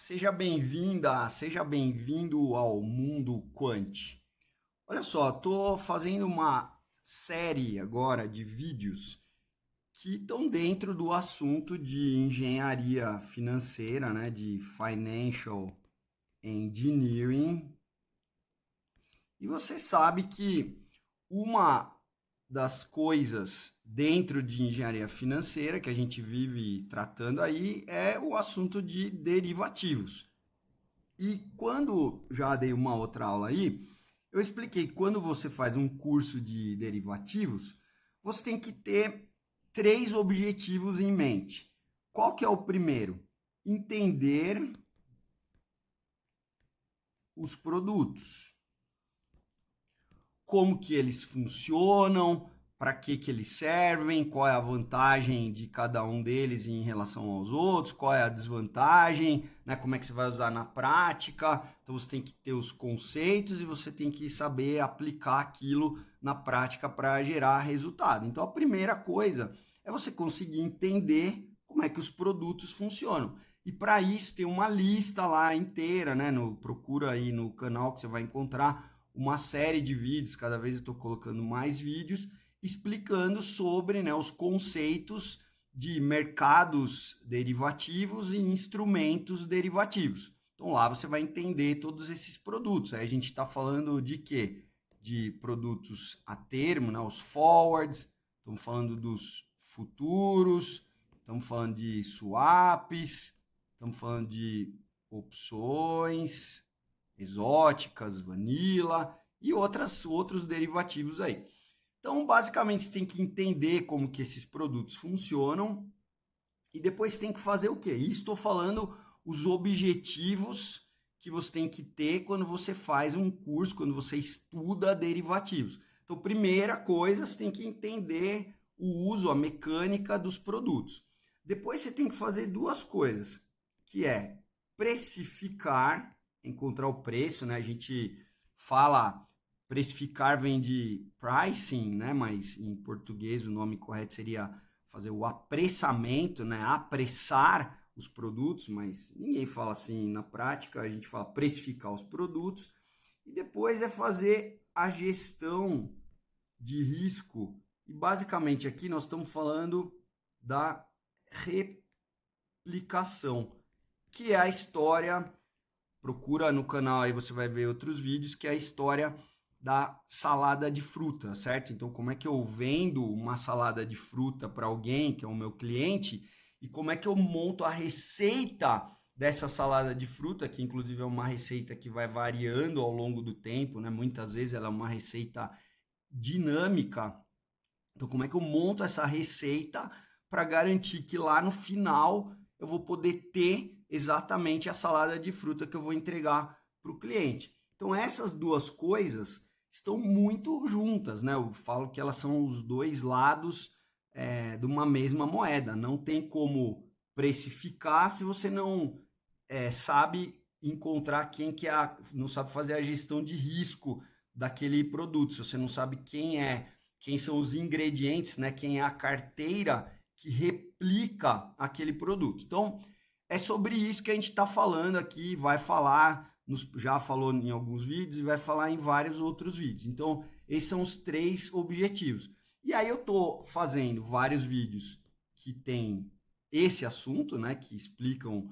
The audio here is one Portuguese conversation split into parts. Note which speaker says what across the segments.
Speaker 1: Seja bem-vinda, seja bem-vindo ao Mundo Quant. Olha só, estou fazendo uma série agora de vídeos que estão dentro do assunto de engenharia financeira, né, de Financial Engineering. E você sabe que uma das coisas dentro de engenharia financeira que a gente vive tratando aí é o assunto de derivativos. E quando já dei uma outra aula aí, eu expliquei que quando você faz um curso de derivativos, você tem que ter três objetivos em mente. Qual que é o primeiro? Entender os produtos, como que eles funcionam, para que eles servem, qual é a vantagem de cada um deles em relação aos outros, qual é a desvantagem, né, como é que você vai usar na prática. Então você tem que ter os conceitos e você tem que saber aplicar aquilo na prática para gerar resultado. Então a primeira coisa é você conseguir entender como é que os produtos funcionam. E para isso tem uma lista lá inteira, né? Procura aí no canal que você vai encontrar uma série de vídeos, cada vez eu estou colocando mais vídeos, explicando sobre, né, os conceitos de mercados derivativos e instrumentos derivativos. Então lá você vai entender todos esses produtos. Aí a gente está falando de quê? De produtos a termo, né, os forwards, estamos falando dos futuros, estamos falando de swaps, estamos falando de opções exóticas, vanilla e outros derivativos aí. Então, basicamente, você tem que entender como que esses produtos funcionam e depois tem que fazer o quê? E estou falando os objetivos que você tem que ter quando você faz um curso, quando você estuda derivativos. Então, primeira coisa, você tem que entender o uso, a mecânica dos produtos. Depois você tem que fazer duas coisas, que é precificar, encontrar o preço, né? A gente fala precificar vem de pricing, né? Mas em português o nome correto seria fazer o apressamento, né? Apressar os produtos, mas ninguém fala assim na prática, a gente fala precificar os produtos. E depois é fazer a gestão de risco. E basicamente aqui nós estamos falando da replicação, que é a história. Procura no canal aí, você vai ver outros vídeos, que é a história da salada de fruta, certo? Então, como é que eu vendo uma salada de fruta para alguém, que é o meu cliente, e como é que eu monto a receita dessa salada de fruta, que inclusive é uma receita que vai variando ao longo do tempo, né? Muitas vezes ela é uma receita dinâmica. Então, como é que eu monto essa receita para garantir que lá no final eu vou poder ter exatamente a salada de fruta que eu vou entregar para o cliente? Então, essas duas coisas estão muito juntas, né? Eu falo que elas são os dois lados de uma mesma moeda. Não tem como precificar se você não sabe encontrar quem que não sabe fazer a gestão de risco daquele produto. Se você não sabe quem são os ingredientes, né? Quem é a carteira que replica aquele produto. Então, é sobre isso que a gente está falando aqui, vai falar, já falou em alguns vídeos e vai falar em vários outros vídeos. Então, esses são os três objetivos. E aí eu estou fazendo vários vídeos que tem esse assunto, né? Que explicam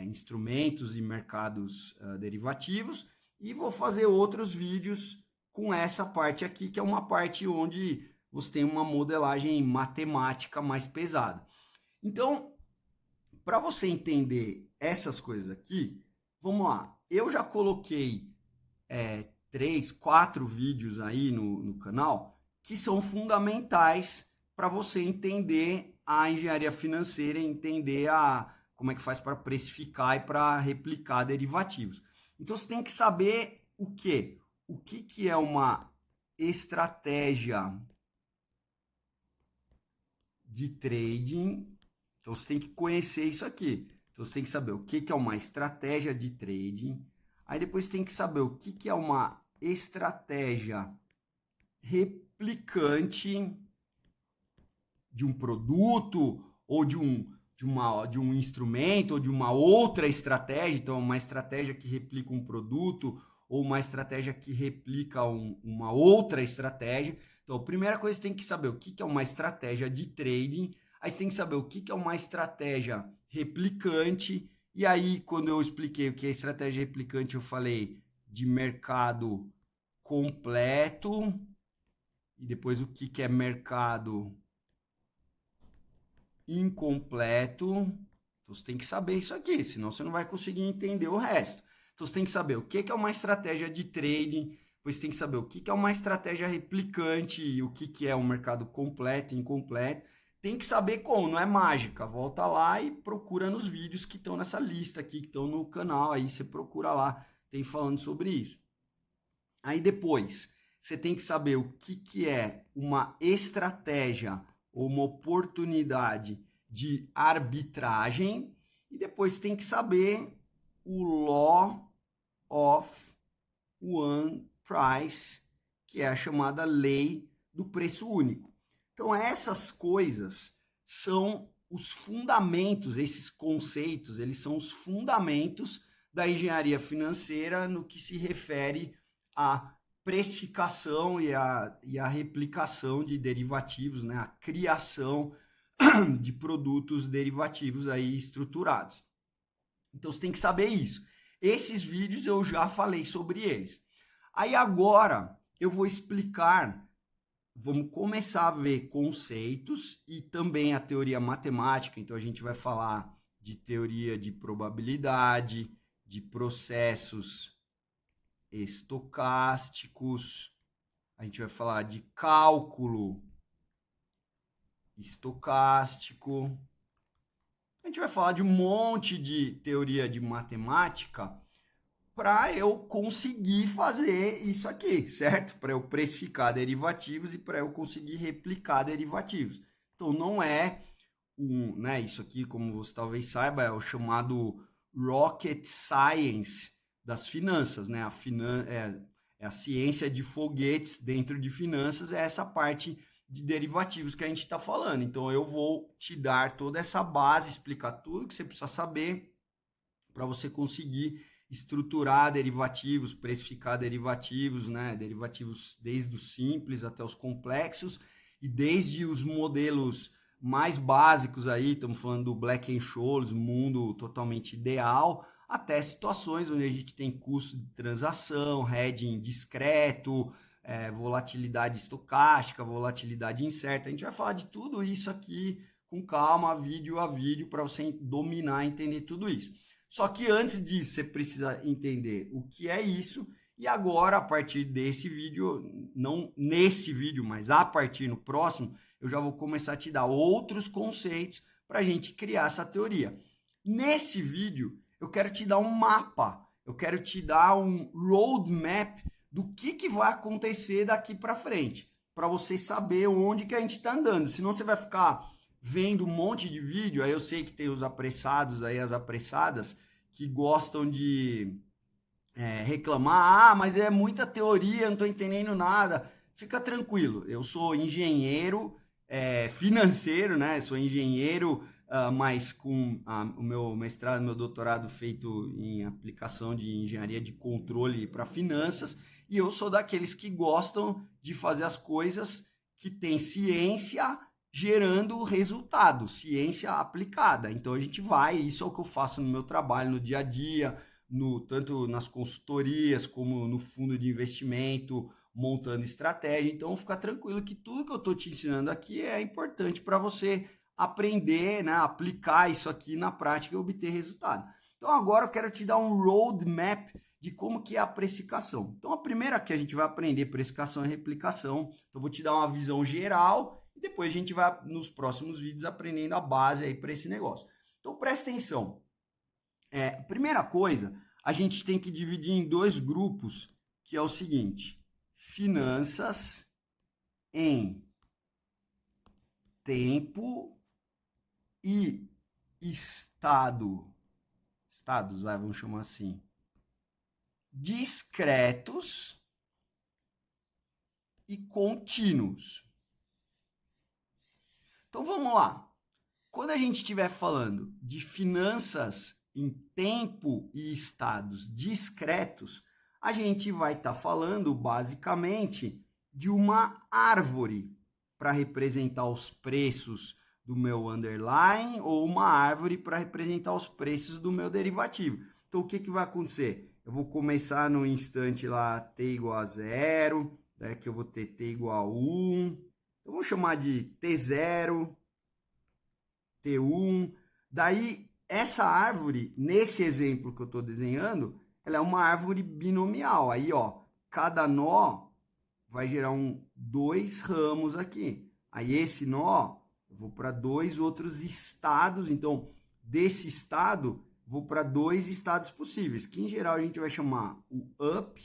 Speaker 1: instrumentos e mercados derivativos, e vou fazer outros vídeos com essa parte aqui, que é uma parte onde você tem uma modelagem matemática mais pesada. Então, para você entender essas coisas aqui, vamos lá. Eu já coloquei 3, 4 vídeos aí no canal que são fundamentais para você entender a engenharia financeira, entender como é que faz para precificar e para replicar derivativos. Então você tem que saber o quê? O que é uma estratégia de trading. Então você tem que conhecer isso aqui. Então você tem que saber o que é uma estratégia de trading. Aí depois você tem que saber o que é uma estratégia replicante de um produto ou de de um instrumento ou de uma outra estratégia, então uma estratégia que replica um produto ou uma estratégia que replica uma outra estratégia. Então, a primeira coisa você tem que saber o que é uma estratégia de trading, aí você tem que saber o que é uma estratégia replicante, e aí quando eu expliquei o que é estratégia replicante, eu falei de mercado completo, e depois o que é mercado incompleto. Então você tem que saber isso aqui, senão você não vai conseguir entender o resto. Então você tem que saber o que é uma estratégia de trading, depois você tem que saber o que é uma estratégia replicante e o que é um mercado completo e incompleto. Tem que saber como, não é mágica. Volta lá e procura nos vídeos que estão nessa lista aqui, que estão no canal, aí você procura lá, tem falando sobre isso. Aí depois, você tem que saber o que é uma estratégia ou uma oportunidade de arbitragem, e depois tem que saber o Law of One Price, que é a chamada lei do preço único. Então essas coisas são os fundamentos, esses conceitos, eles são os fundamentos da engenharia financeira no que se refere à precificação e à replicação de derivativos, né? A criação de produtos derivativos aí estruturados. Então você tem que saber isso. Esses vídeos eu já falei sobre eles. Aí agora eu vou explicar, vamos começar a ver conceitos e também a teoria matemática. Então a gente vai falar de teoria de probabilidade, de processos estocásticos, a gente vai falar de cálculo estocástico. A gente vai falar de um monte de teoria de matemática para eu conseguir fazer isso aqui, certo? Para eu precificar derivativos e para eu conseguir replicar derivativos. Então não é né, isso aqui, como você talvez saiba, é o chamado rocket science das finanças, né? É a ciência de foguetes dentro de finanças, é essa parte de derivativos que a gente está falando. Então eu vou te dar toda essa base, explicar tudo que você precisa saber para você conseguir estruturar derivativos, precificar derivativos, né? Derivativos desde os simples até os complexos, e desde os modelos mais básicos aí, estamos falando do Black-Scholes, mundo totalmente ideal, até situações onde a gente tem custo de transação, hedging discreto, volatilidade estocástica, volatilidade incerta. A gente vai falar de tudo isso aqui com calma, vídeo a vídeo, para você dominar e entender tudo isso. Só que antes disso, você precisa entender o que é isso. E agora, a partir desse vídeo, não nesse vídeo, mas a partir no próximo, eu já vou começar a te dar outros conceitos para a gente criar essa teoria. Nesse vídeo, eu quero te dar um mapa, eu quero te dar um roadmap do que vai acontecer daqui para frente, para você saber onde que a gente está andando. Senão você vai ficar vendo um monte de vídeo, aí eu sei que tem os apressados aí, as apressadas, que gostam de reclamar, mas é muita teoria, não estou entendendo nada. Fica tranquilo, eu sou engenheiro financeiro, né? Sou engenheiro, mas com o meu mestrado, meu doutorado feito em aplicação de engenharia de controle para finanças, e eu sou daqueles que gostam de fazer as coisas que tem ciência gerando resultado, ciência aplicada. Então a gente vai, isso é o que eu faço no meu trabalho, no dia a dia, tanto nas consultorias como no fundo de investimento, montando estratégia. Então fica tranquilo que tudo que eu estou te ensinando aqui é importante para você aprender, né, aplicar isso aqui na prática e obter resultado. Então agora eu quero te dar um roadmap de como que é a precificação. Então a primeira que a gente vai aprender precificação e replicação. Então eu vou te dar uma visão geral e depois a gente vai nos próximos vídeos aprendendo a base aí para esse negócio. Então presta atenção. Primeira coisa, a gente tem que dividir em dois grupos, que é o seguinte: finanças em tempo e estados, vamos chamar assim, discretos e contínuos. Então vamos lá. Quando a gente estiver falando de finanças em tempo e estados discretos, a gente vai estar falando basicamente de uma árvore para representar os preços do meu underlying ou uma árvore para representar os preços do meu derivativo. Então, o que vai acontecer? Eu vou começar no instante lá t igual a 0, daí que eu vou ter t igual a 1. Eu vou chamar de t0, T1. Daí, essa árvore, nesse exemplo que eu estou desenhando, ela é uma árvore binomial. Aí, ó, cada nó vai gerar dois ramos aqui. Aí, esse nó, eu vou para dois outros estados. Então, desse estado, vou para dois estados possíveis, que em geral a gente vai chamar o up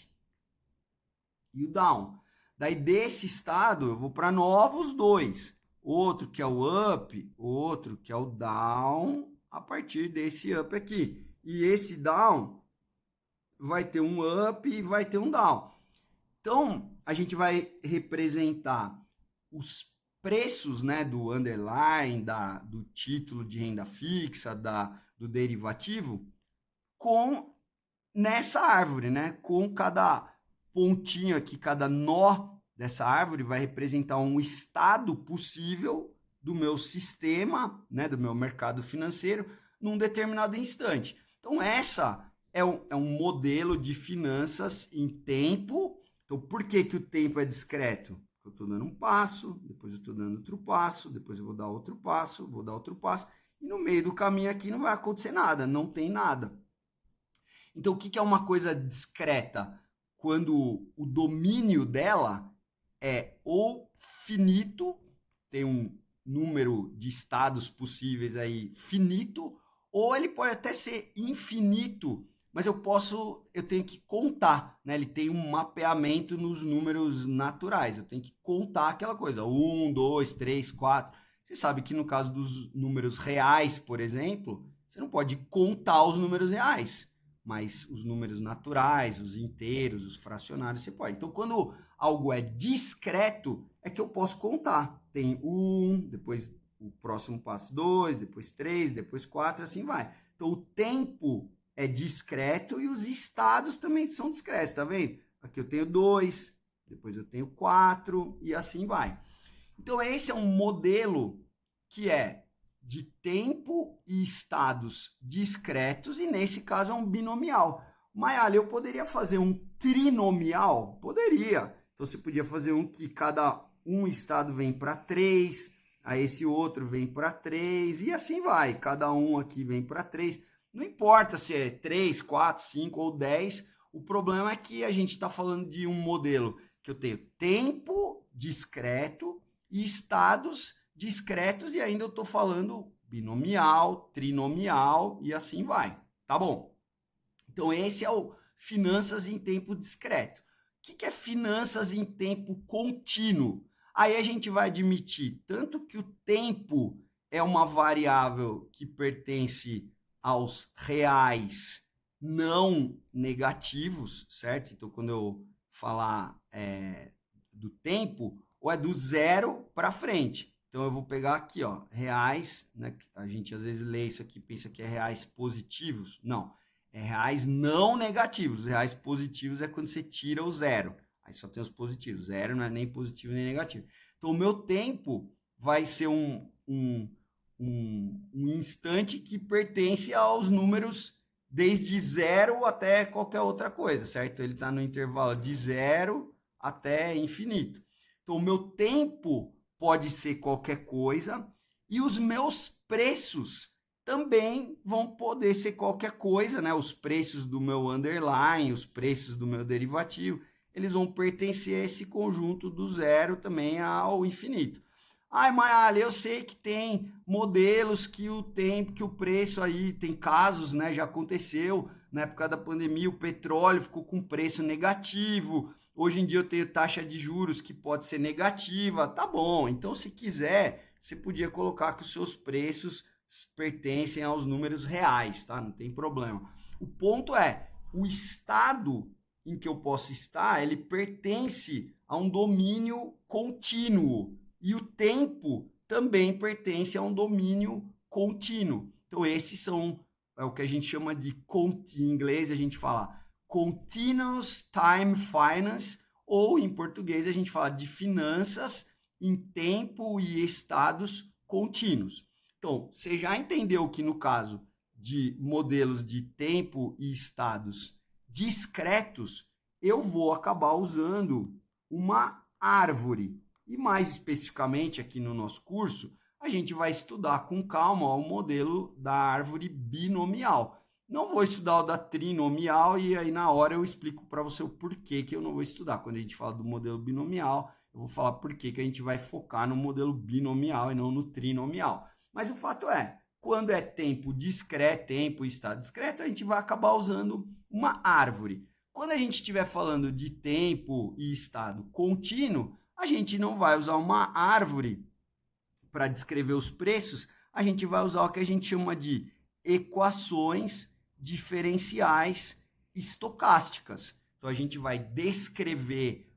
Speaker 1: e o down. Daí, desse estado, eu vou para novos dois. Outro que é o up, outro que é o down, a partir desse up aqui. E esse down vai ter um up e vai ter um down. Então, a gente vai representar os preços, né, do underlying, do título de renda fixa, do derivativo, nessa árvore, né, com cada pontinho aqui, cada nó dessa árvore vai representar um estado possível do meu sistema, né, do meu mercado financeiro, num determinado instante. Então, essa é um modelo de finanças em tempo. Então, por que o tempo é discreto? Eu estou dando um passo, depois eu estou dando outro passo, depois eu vou dar outro passo, vou dar outro passo, e no meio do caminho aqui não vai acontecer nada, não tem nada. Então, o que é uma coisa discreta? Quando o domínio dela é ou finito, tem um número de estados possíveis aí finito, ou ele pode até ser infinito, mas eu tenho que contar, né? Ele tem um mapeamento nos números naturais, eu tenho que contar aquela coisa, 1, 2, 3, 4. Você sabe que no caso dos números reais, por exemplo, você não pode contar os números reais, mas os números naturais, os inteiros, os fracionários, você pode. Então, quando algo é discreto, é que eu posso contar. Tem 1, depois o próximo passo 2, depois 3, depois 4, assim vai. Então, o tempo é discreto e os estados também são discretos, tá vendo? Aqui eu tenho 2, depois eu tenho 4 e assim vai. Então, esse é um modelo que é de tempo e estados discretos, e nesse caso é um binomial. Mayali, eu poderia fazer um trinomial? Poderia. Então você podia fazer um que cada um estado vem para 3, aí esse outro vem para 3, e assim vai. Cada um aqui vem para 3. Não importa se é 3, 4, 5 ou 10, o problema é que a gente está falando de um modelo que eu tenho tempo discreto e estados discretos, e ainda eu estou falando binomial, trinomial e assim vai. Tá bom? Então, esse é o finanças em tempo discreto. O que é finanças em tempo contínuo? Aí a gente vai admitir tanto que o tempo é uma variável que pertence aos reais não negativos, certo? Então, quando eu falar do tempo, ou é do 0 para frente. Então, eu vou pegar aqui, ó, reais, né? A gente às vezes lê isso aqui, pensa que é reais positivos. Não, é reais não negativos. Os reais positivos é quando você tira o 0. Aí só tem os positivos. 0 não é nem positivo nem negativo. Então, o meu tempo vai ser um instante que pertence aos números desde 0 até qualquer outra coisa, certo? Ele está no intervalo de 0 até infinito. Então, o meu tempo pode ser qualquer coisa e os meus preços também vão poder ser qualquer coisa, né? Os preços do meu underlying, os preços do meu derivativo, eles vão pertencer a esse conjunto do 0 também ao infinito. Ai, Mayali, eu sei que tem modelos que o tempo, que o preço aí, tem casos, né? Já aconteceu, na época da pandemia, o petróleo ficou com preço negativo. Hoje em dia eu tenho taxa de juros que pode ser negativa. Tá bom, então se quiser, você podia colocar que os seus preços pertencem aos números reais, tá? Não tem problema. O ponto é, o estado em que eu posso estar, ele pertence a um domínio contínuo. E o tempo também pertence a um domínio contínuo. Então, esses são o que a gente chama de, em inglês, a gente fala Continuous Time Finance, ou em português a gente fala de finanças em tempo e estados contínuos. Então, você já entendeu que no caso de modelos de tempo e estados discretos, eu vou acabar usando uma árvore. E mais especificamente aqui no nosso curso, a gente vai estudar com calma o modelo da árvore binomial. Não vou estudar o da trinomial e aí na hora eu explico para você o porquê que eu não vou estudar. Quando a gente fala do modelo binomial, eu vou falar porquê que a gente vai focar no modelo binomial e não no trinomial. Mas o fato é, quando é tempo discreto, tempo e estado discreto, a gente vai acabar usando uma árvore. Quando a gente estiver falando de tempo e estado contínuo, a gente não vai usar uma árvore para descrever os preços, a gente vai usar o que a gente chama de equações diferenciais estocásticas. Então, a gente vai descrever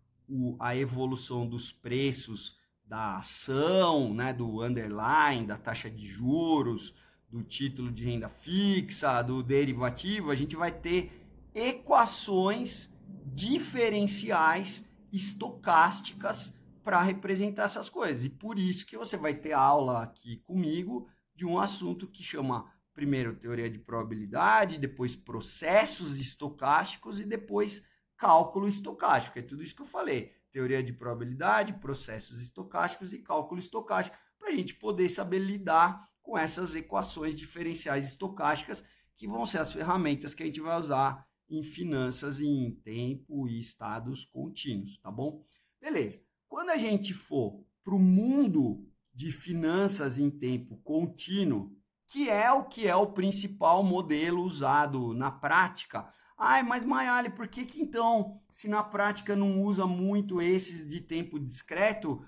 Speaker 1: a evolução dos preços da ação, né, do underlying, da taxa de juros, do título de renda fixa, do derivativo. A gente vai ter equações diferenciais estocásticas para representar essas coisas. E por isso que você vai ter aula aqui comigo de um assunto que chama primeiro teoria de probabilidade, depois processos estocásticos e depois cálculo estocástico. É tudo isso que eu falei. Teoria de probabilidade, processos estocásticos e cálculo estocástico, para a gente poder saber lidar com essas equações diferenciais estocásticas, que vão ser as ferramentas que a gente vai usar em finanças em tempo e estados contínuos, tá bom? Beleza. Quando a gente for para o mundo de finanças em tempo contínuo, que é o principal modelo usado na prática. Ai, mas Mayali, por que então, se na prática não usa muito esses de tempo discreto,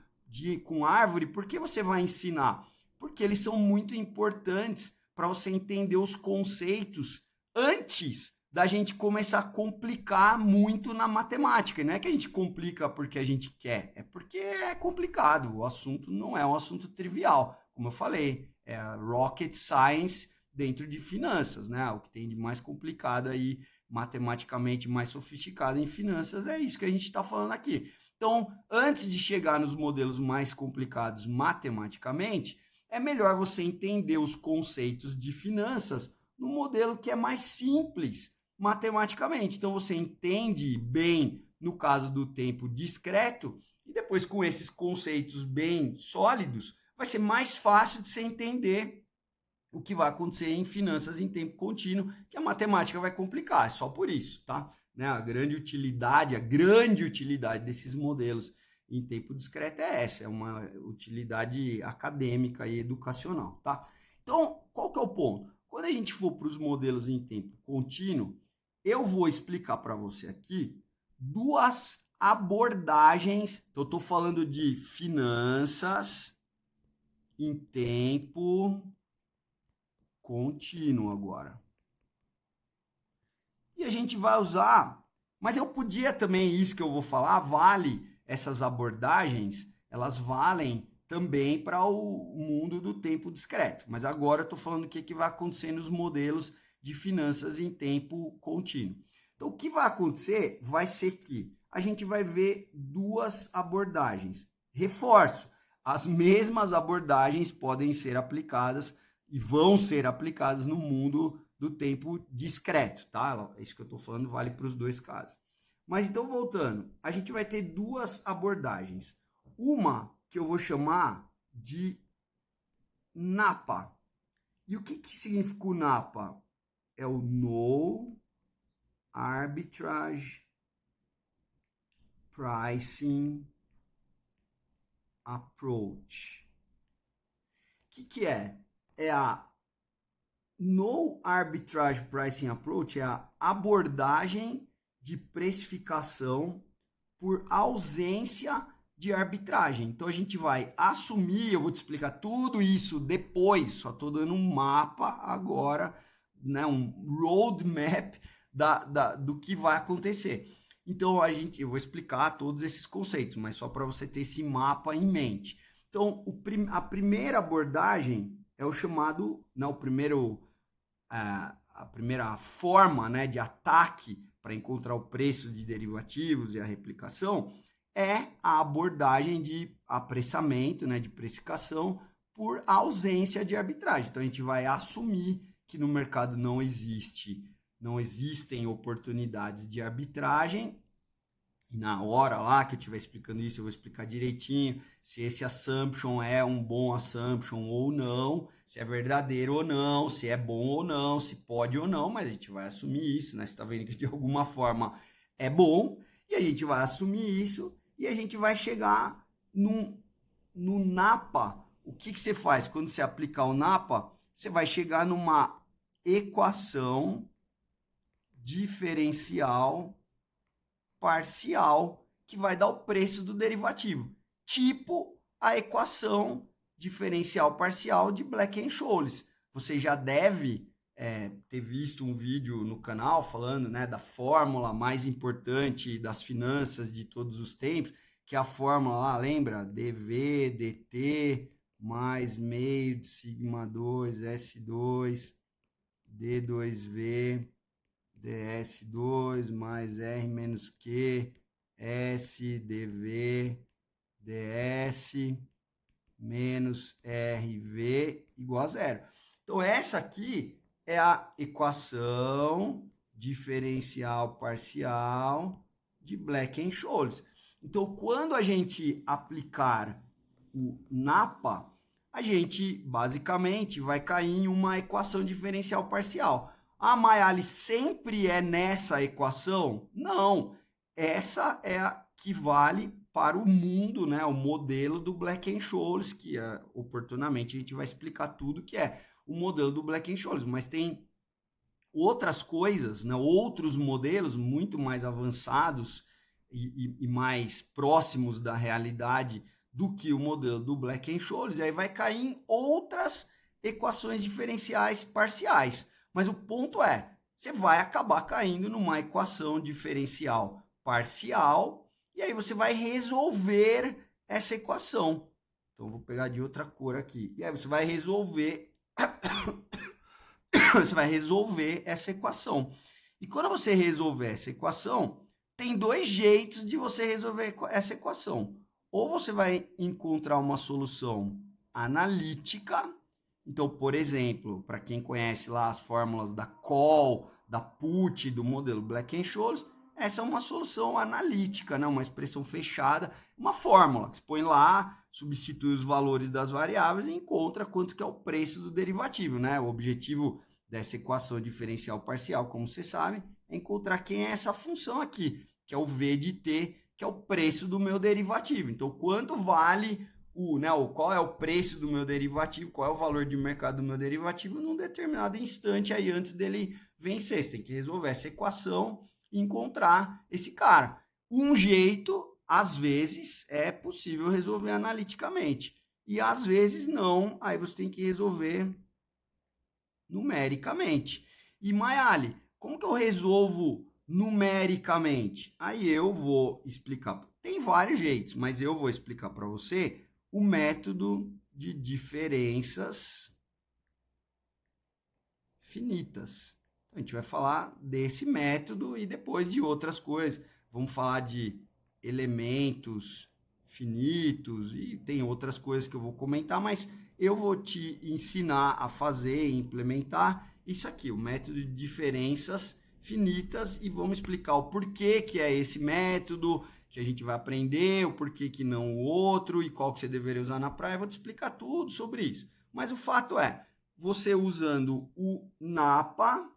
Speaker 1: com árvore, por que você vai ensinar? Porque eles são muito importantes para você entender os conceitos antes da gente começar a complicar muito na matemática. E não é que a gente complica porque a gente quer, é porque é complicado. O assunto não é um assunto trivial, como eu falei. É rocket science dentro de finanças, né? O que tem de mais complicado aí, matematicamente mais sofisticado em finanças, é isso que a gente está falando aqui. Então, antes de chegar nos modelos mais complicados matematicamente, é melhor você entender os conceitos de finanças no modelo que é mais simples matematicamente. Então, você entende bem no caso do tempo discreto e depois com esses conceitos bem sólidos, vai ser mais fácil de você entender o que vai acontecer em finanças em tempo contínuo, que a matemática vai complicar, é só por isso, tá? Né? A grande utilidade desses modelos em tempo discreto é essa, é uma utilidade acadêmica e educacional, tá? Então, qual que é o ponto? Quando a gente for para os modelos em tempo contínuo, eu vou explicar para você aqui duas abordagens. Então, eu estou falando de finanças em tempo contínuo agora. E a gente vai usar, mas eu podia também, isso que eu vou falar, vale essas abordagens, elas valem também para o mundo do tempo discreto. Mas agora eu estou falando o que vai acontecer nos modelos de finanças em tempo contínuo. Então, o que vai acontecer vai ser que a gente vai ver duas abordagens. Reforço, as mesmas abordagens podem ser aplicadas e vão ser aplicadas no mundo do tempo discreto, tá? Isso que eu estou falando vale para os dois casos. Mas então, voltando, a gente vai ter duas abordagens. Uma que eu vou chamar de NAPA. E o que significa o NAPA? É o No Arbitrage Pricing Approach. O que é? É a No Arbitrage Pricing Approach, é a abordagem de precificação por ausência de arbitragem. Então a gente vai assumir, eu vou te explicar tudo isso depois, só estou dando um mapa agora, né, um roadmap do que vai acontecer. Então eu vou explicar todos esses conceitos, mas só para você ter esse mapa em mente. Então a primeira abordagem é o chamado, né, a primeira forma, né, de ataque para encontrar o preço de derivativos e a replicação é a abordagem de apressamento, né, de precificação por ausência de arbitragem. Então a gente vai assumir que no mercado não existem oportunidades de arbitragem. E na hora lá que eu estiver explicando isso, eu vou explicar direitinho se esse assumption é um bom assumption ou não, se é verdadeiro ou não, se é bom ou não, se pode ou não, mas a gente vai assumir isso, né? Você está vendo que de alguma forma é bom, e a gente vai assumir isso, e a gente vai chegar no NAPA. O que você faz quando você aplicar o NAPA? Você vai chegar numa equação diferencial parcial que vai dar o preço do derivativo, tipo a equação diferencial parcial de Black-Scholes. Você já deve ter visto um vídeo no canal falando, né, da fórmula mais importante das finanças de todos os tempos, que é a fórmula lá, lembra? dV, dt, mais meio de sigma 2, S2, D2V, ds2 mais r menos q, s dv, ds menos rv igual a zero. Então essa aqui é a equação diferencial parcial de Black-Scholes. Então quando a gente aplicar o NAPA, a gente basicamente vai cair em uma equação diferencial parcial. A Mayali sempre é nessa equação? Não. Essa é a que vale para o mundo, né? O modelo do Black-Scholes, que oportunamente a gente vai explicar tudo que é o modelo do Black-Scholes. Mas tem outras coisas, né? Outros modelos muito mais avançados e mais próximos da realidade do que o modelo do Black-Scholes. E aí vai cair em outras equações diferenciais parciais. Mas o ponto é, você vai acabar caindo numa equação diferencial parcial e aí você vai resolver essa equação. Então, eu vou pegar de outra cor aqui. E aí você vai resolver essa equação. E quando você resolver essa equação, tem dois jeitos de você resolver essa equação. Ou você vai encontrar uma solução analítica. Então, por exemplo, para quem conhece lá as fórmulas da call, da put, do modelo Black-Scholes, essa é uma solução analítica, né? Uma expressão fechada, uma fórmula que você põe lá, substitui os valores das variáveis e encontra quanto que é o preço do derivativo, né? O objetivo dessa equação diferencial parcial, como você sabe, é encontrar quem é essa função aqui, que é o V de t, que é o preço do meu derivativo. Então, quanto vale qual é o preço do meu derivativo, qual é o valor de mercado do meu derivativo num determinado instante aí antes dele vencer. Você tem que resolver essa equação e encontrar esse cara. Um jeito, às vezes, é possível resolver analiticamente. E às vezes não, aí você tem que resolver numericamente. E Mayali, como que eu resolvo numericamente? Aí eu vou explicar. Tem vários jeitos, mas eu vou explicar para você o método de diferenças finitas. Então, a gente vai falar desse método e depois de outras coisas. Vamos falar de elementos finitos e tem outras coisas que eu vou comentar, mas eu vou te ensinar a fazer e implementar isso aqui, o método de diferenças finitas, e vamos explicar o porquê que é esse método, que a gente vai aprender, o porquê que não o outro e qual que você deveria usar na praia. Eu vou te explicar tudo sobre isso. Mas o fato é, você usando o NAPA,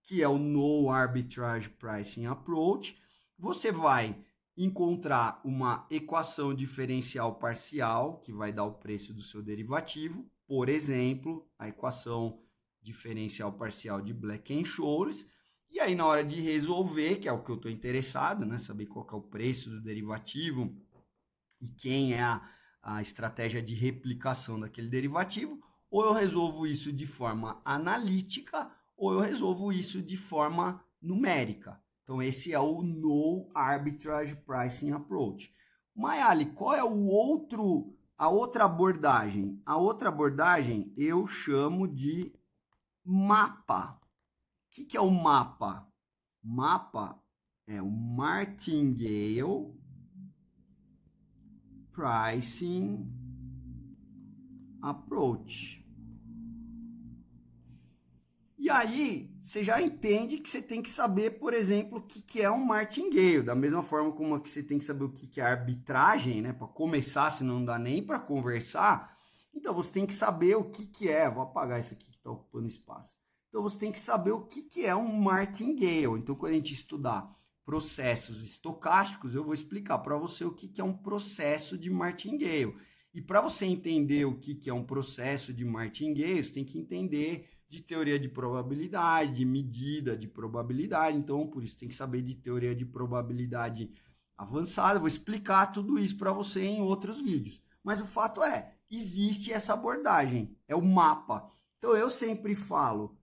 Speaker 1: que é o No Arbitrage Pricing Approach, você vai encontrar uma equação diferencial parcial que vai dar o preço do seu derivativo. Por exemplo, a equação diferencial parcial de Black-Scholes. E aí, na hora de resolver, que é o que eu estou interessado, né? Saber qual que é o preço do derivativo e quem é a estratégia de replicação daquele derivativo, ou eu resolvo isso de forma analítica, ou eu resolvo isso de forma numérica. Então, esse é o No Arbitrage Pricing Approach. Mayali, qual é o outro A outra abordagem eu chamo de mapa. O que é o mapa? Mapa é o Martingale Pricing Approach. E aí, você já entende que você tem que saber, por exemplo, o que é um martingale. Da mesma forma como que você tem que saber o que é arbitragem, né? Para começar, se não dá nem para conversar. Então, você tem que saber o que é. Vou apagar isso aqui que está ocupando espaço. Então, você tem que saber o que é um martingale. Então, quando a gente estudar processos estocásticos, eu vou explicar para você o que é um processo de martingale. E para você entender o que é um processo de martingale, você tem que entender de teoria de probabilidade, de medida de probabilidade. Então, por isso tem que saber de teoria de probabilidade avançada. Eu vou explicar tudo isso para você em outros vídeos. Mas o fato é, existe essa abordagem, é o mapa. Então, eu sempre falo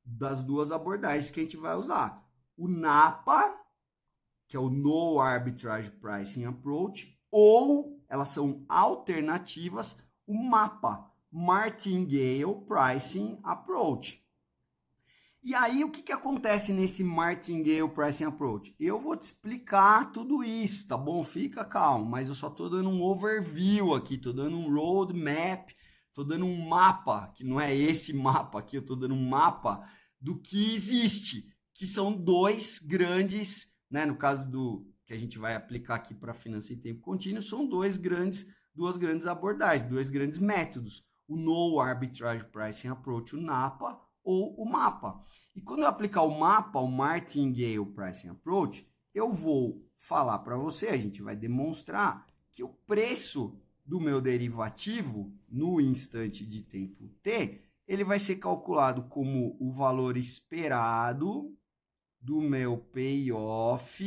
Speaker 1: das duas abordagens que a gente vai usar. O NAPA, que é o No Arbitrage Pricing Approach, ou elas são alternativas, o MAPA, Martingale Pricing Approach. E aí, o que acontece nesse Martingale Pricing Approach? Eu vou te explicar tudo isso, tá bom? Fica calmo, mas eu só estou dando um overview aqui, estou dando um roadmap, estou dando um mapa, que não é esse mapa aqui, eu estou dando um mapa do que existe, que são dois grandes, né? No caso do que a gente vai aplicar aqui para finança em tempo contínuo, são duas grandes abordagens, dois grandes métodos. O No Arbitrage Pricing Approach, o NAPA, ou o MAPA. E quando eu aplicar o MAPA, o Martingale Pricing Approach, eu vou falar para você, a gente vai demonstrar que o preço do meu derivativo no instante de tempo t, ele vai ser calculado como o valor esperado do meu payoff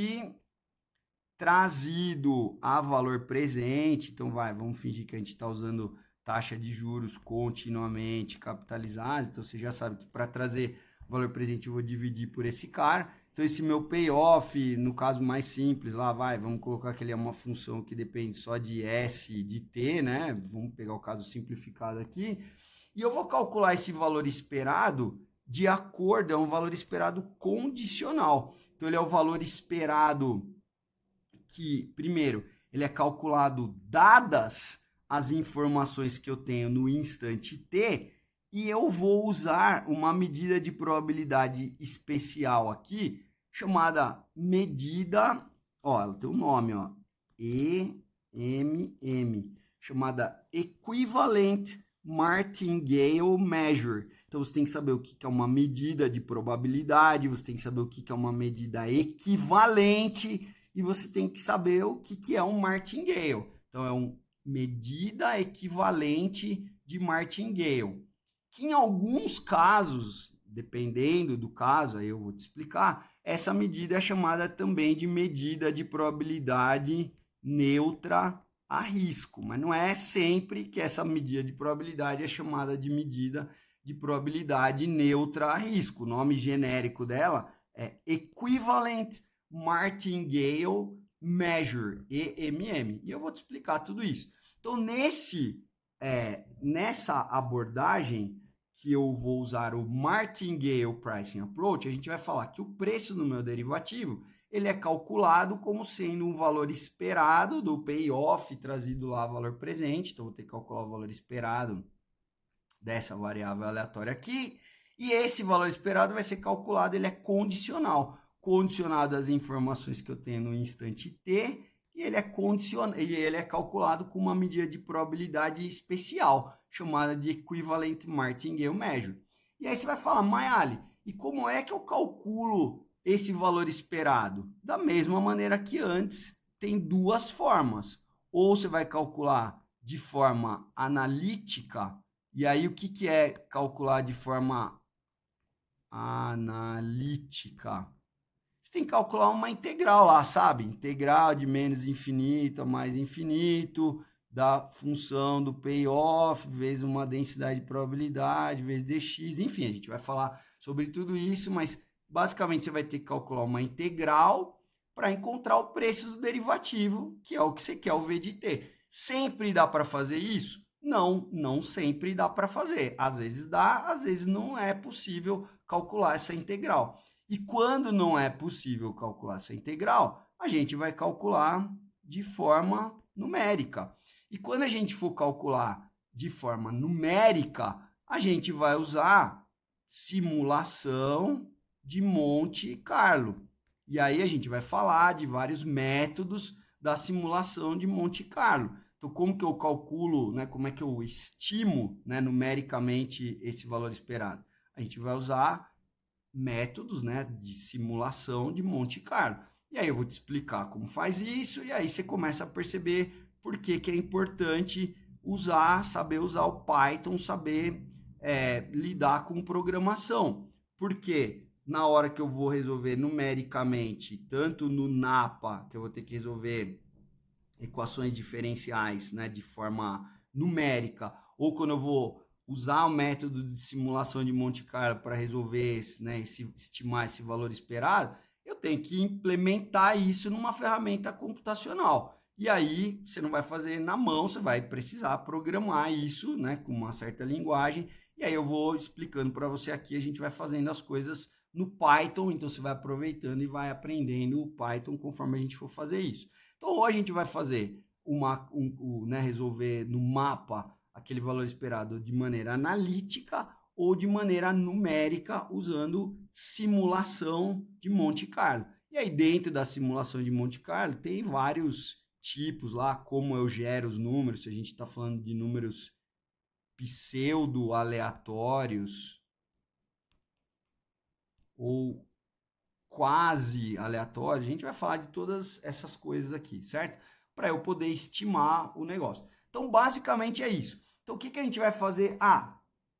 Speaker 1: trazido a valor presente. Então, vamos fingir que a gente está usando taxa de juros continuamente capitalizada. Então, você já sabe que para trazer o valor presente eu vou dividir por esse cara. Então, esse meu payoff, no caso mais simples, vamos colocar que ele é uma função que depende só de S de T, né? Vamos pegar o caso simplificado aqui. E eu vou calcular esse valor esperado de acordo, é um valor esperado condicional. Então, ele é o valor esperado que, primeiro, ele é calculado dadas as informações que eu tenho no instante t, e eu vou usar uma medida de probabilidade especial aqui, chamada medida, ela tem um nome, EMM, chamada Equivalent Martingale Measure. Então, você tem que saber o que é uma medida de probabilidade, você tem que saber o que é uma medida equivalente, e você tem que saber o que é um martingale. Então, é uma medida equivalente de martingale, que em alguns casos, dependendo do caso, aí eu vou te explicar, essa medida é chamada também de medida de probabilidade neutra a risco, mas não é sempre que essa medida de probabilidade é chamada de medida de probabilidade neutra a risco. O nome genérico dela é Equivalent Martingale Measure, EMM. E eu vou te explicar tudo isso. Então, nessa abordagem que eu vou usar o Martingale Pricing Approach, a gente vai falar que o preço do meu derivativo ele é calculado como sendo um valor esperado do payoff trazido lá valor presente. Então, vou ter que calcular o valor esperado dessa variável aleatória aqui. E esse valor esperado vai ser calculado, ele é condicional às informações que eu tenho no instante t, e ele é calculado com uma medida de probabilidade especial, chamada de Equivalent Martingale Measure. E aí você vai falar, Mayali, e como é que eu calculo esse valor esperado? Da mesma maneira que antes, tem duas formas. Ou você vai calcular de forma analítica, e aí o que é calcular de forma analítica? Você tem que calcular uma integral lá, sabe? Integral de menos infinito a mais infinito, da função do payoff, vezes uma densidade de probabilidade, vezes dx, enfim, a gente vai falar sobre tudo isso, mas basicamente você vai ter que calcular uma integral para encontrar o preço do derivativo, que é o que você quer, o V de t. Sempre dá para fazer isso? Não, não sempre dá para fazer. Às vezes dá, às vezes não é possível calcular essa integral. E quando não é possível calcular essa integral, a gente vai calcular de forma numérica. E quando a gente for calcular de forma numérica, a gente vai usar simulação de Monte Carlo. E aí a gente vai falar de vários métodos da simulação de Monte Carlo. Então, como que eu calculo, né, como é que eu estimo, né, numericamente esse valor esperado? A gente vai usar métodos, né, de simulação de Monte Carlo. E aí eu vou te explicar como faz isso, e aí você começa a perceber por que é importante saber usar o Python, saber lidar com programação. Porque na hora que eu vou resolver numericamente, tanto no NAPA, que eu vou ter que resolver equações diferenciais, né, de forma numérica, ou quando eu vou usar o método de simulação de Monte Carlo para resolver, né, estimar esse valor esperado, eu tenho que implementar isso numa ferramenta computacional. E aí você não vai fazer na mão, você vai precisar programar isso, né, com uma certa linguagem. E aí eu vou explicando para você aqui, a gente vai fazendo as coisas no Python, então você vai aproveitando e vai aprendendo o Python conforme a gente for fazer isso. Então, ou a gente vai fazer né, resolver no mapa aquele valor esperado de maneira analítica ou de maneira numérica, usando simulação de Monte Carlo. E aí, dentro da simulação de Monte Carlo, tem vários tipos lá, como eu gero os números, se a gente está falando de números pseudo-aleatórios ou quase aleatório, a gente vai falar de todas essas coisas aqui, certo? Para eu poder estimar o negócio. Então, basicamente é isso. Então, o que a gente vai fazer?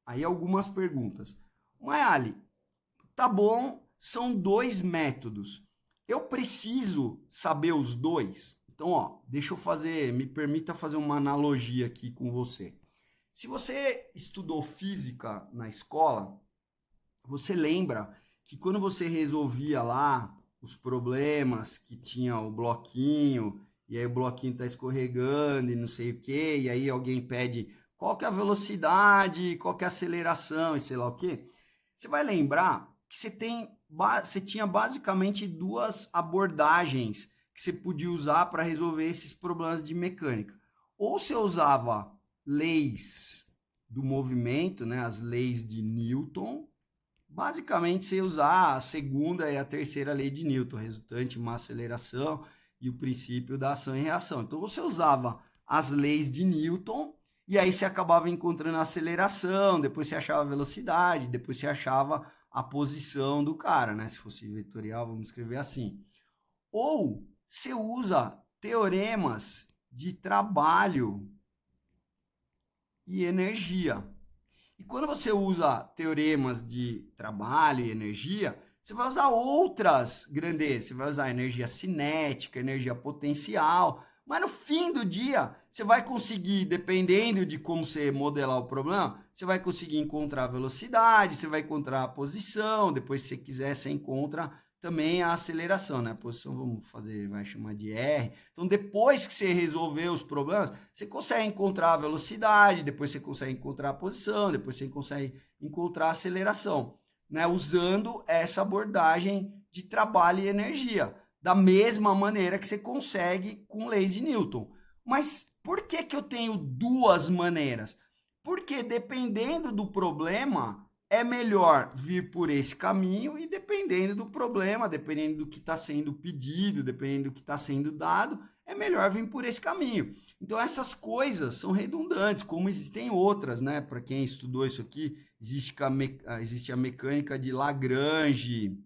Speaker 1: Aí algumas perguntas. Mas, Ali, tá bom, são 2 métodos. Eu preciso saber os 2? Então, deixa eu me permita fazer uma analogia aqui com você. Se você estudou física na escola, você lembra que quando você resolvia lá os problemas que tinha o bloquinho, e aí o bloquinho está escorregando e não sei o que, e aí alguém pede qual que é a velocidade, qual que é a aceleração e sei lá o que, você vai lembrar que você tinha basicamente 2 abordagens que você podia usar para resolver esses problemas de mecânica. Ou você usava leis do movimento, né, as leis de Newton. Basicamente, você usar a segunda e a terceira lei de Newton, resultante, massa, aceleração e o princípio da ação e reação. Então, você usava as leis de Newton e aí você acabava encontrando a aceleração, depois você achava a velocidade, depois você achava a posição do cara, né? Se fosse vetorial, vamos escrever assim. Ou você usa teoremas de trabalho e energia. E quando você usa teoremas de trabalho e energia, você vai usar outras grandezas. Você vai usar energia cinética, energia potencial. Mas no fim do dia, você vai conseguir, dependendo de como você modelar o problema, você vai conseguir encontrar a velocidade, você vai encontrar a posição. Depois, se você quiser, você encontra também a aceleração, né? A posição, vai chamar de R. Então, depois que você resolver os problemas, você consegue encontrar a velocidade, depois você consegue encontrar a posição, depois você consegue encontrar a aceleração, né? Usando essa abordagem de trabalho e energia, da mesma maneira que você consegue com leis de Newton. Mas por que eu tenho 2 maneiras? Porque dependendo do problema, é melhor vir por esse caminho e dependendo do problema, dependendo do que está sendo pedido, dependendo do que está sendo dado, é melhor vir por esse caminho. Então essas coisas são redundantes, como existem outras, né? Para quem estudou isso aqui, existe a mecânica de Lagrange,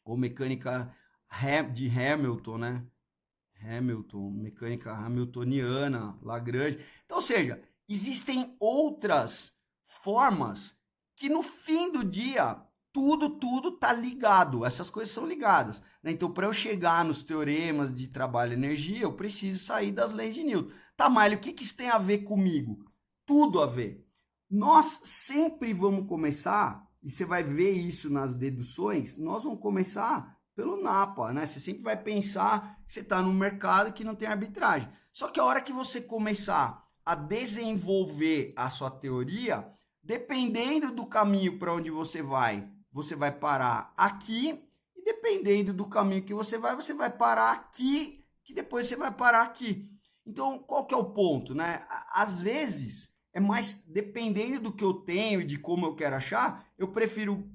Speaker 1: ou mecânica de Hamilton, né? Mecânica hamiltoniana, Lagrange. Então, ou seja, existem outras formas que no fim do dia tudo tá ligado, essas coisas são ligadas, né? Então, para eu chegar nos teoremas de trabalho e energia, eu preciso sair das leis de Newton. Tá, Mário, o que isso tem a ver comigo? Tudo a ver. Nós sempre vamos começar, e você vai ver isso nas deduções, nós vamos começar pelo NAPA, né? Você sempre vai pensar você está no mercado que não tem arbitragem. Só que a hora que você começar a desenvolver a sua teoria, dependendo do caminho para onde você vai parar aqui, e dependendo do caminho que você vai parar aqui, que depois você vai parar aqui. Então, qual que é o ponto, né? Às vezes, é mais dependendo do que eu tenho e de como eu quero achar, eu prefiro,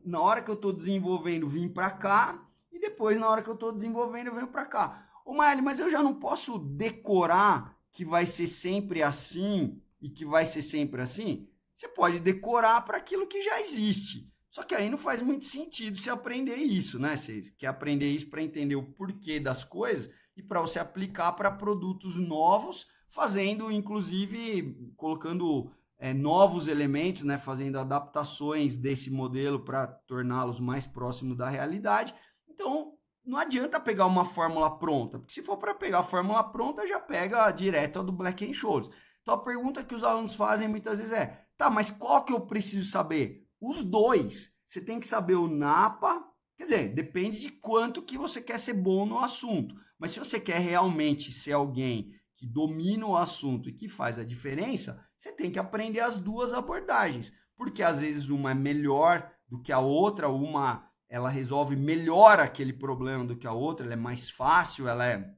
Speaker 1: na hora que eu estou desenvolvendo, vir para cá, e depois, na hora que eu estou desenvolvendo, eu venho para cá. Ô, Maeli, mas eu já não posso decorar que vai ser sempre assim e que vai ser sempre assim? Você pode decorar para aquilo que já existe. Só que aí não faz muito sentido você aprender isso, né? Você quer aprender isso para entender o porquê das coisas e para você aplicar para produtos novos, fazendo, inclusive, colocando novos elementos, né? Fazendo adaptações desse modelo para torná-los mais próximos da realidade. Então, não adianta pegar uma fórmula pronta, porque se for para pegar a fórmula pronta, já pega direto a do Black & Scholes. Então, a pergunta que os alunos fazem muitas vezes é, tá, mas qual que eu preciso saber? Os dois. Você tem que saber o NAPA, quer dizer, depende de quanto que você quer ser bom no assunto. Mas se você quer realmente ser alguém que domina o assunto e que faz a diferença, você tem que aprender as duas abordagens. Porque às vezes uma é melhor do que a outra, uma ela resolve melhor aquele problema do que a outra, ela é mais fácil, ela é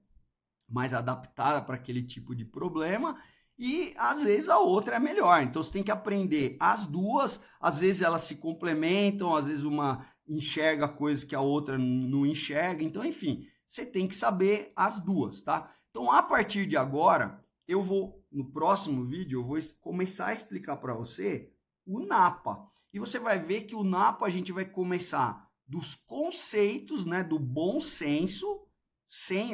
Speaker 1: mais adaptada para aquele tipo de problema, e às vezes a outra é melhor. Então você tem que aprender as duas, às vezes elas se complementam, às vezes uma enxerga coisas que a outra não enxerga. Então, enfim, você tem que saber as duas, tá? Então, a partir de agora, no próximo vídeo, eu vou começar a explicar para você o NAPA. E você vai ver que o NAPA a gente vai começar dos conceitos, né, do bom senso,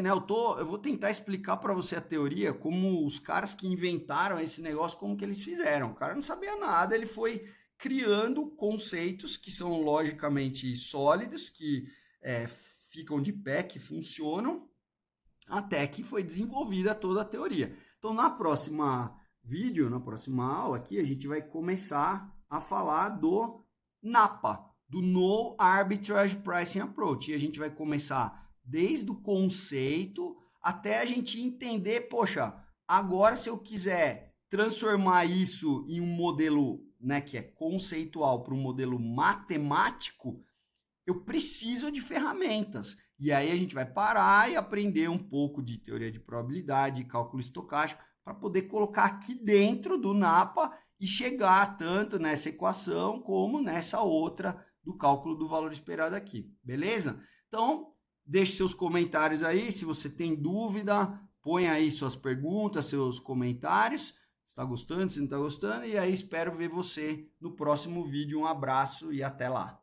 Speaker 1: né, eu vou tentar explicar para você a teoria, como os caras que inventaram esse negócio, como que eles fizeram. O cara não sabia nada, ele foi criando conceitos que são logicamente sólidos, que ficam de pé, que funcionam, até que foi desenvolvida toda a teoria. Então, na próxima aula aqui, a gente vai começar a falar do NAPA, do No Arbitrage Pricing Approach. E a gente vai começar desde o conceito até a gente entender, poxa, agora se eu quiser transformar isso em um modelo, né, que é conceitual para um modelo matemático, eu preciso de ferramentas. E aí a gente vai parar e aprender um pouco de teoria de probabilidade, cálculo estocástico, para poder colocar aqui dentro do NAPA e chegar tanto nessa equação como nessa outra do cálculo do valor esperado aqui, beleza? Então, deixe seus comentários aí, se você tem dúvida, põe aí suas perguntas, seus comentários, se está gostando, se não está gostando, e aí espero ver você no próximo vídeo. Um abraço e até lá!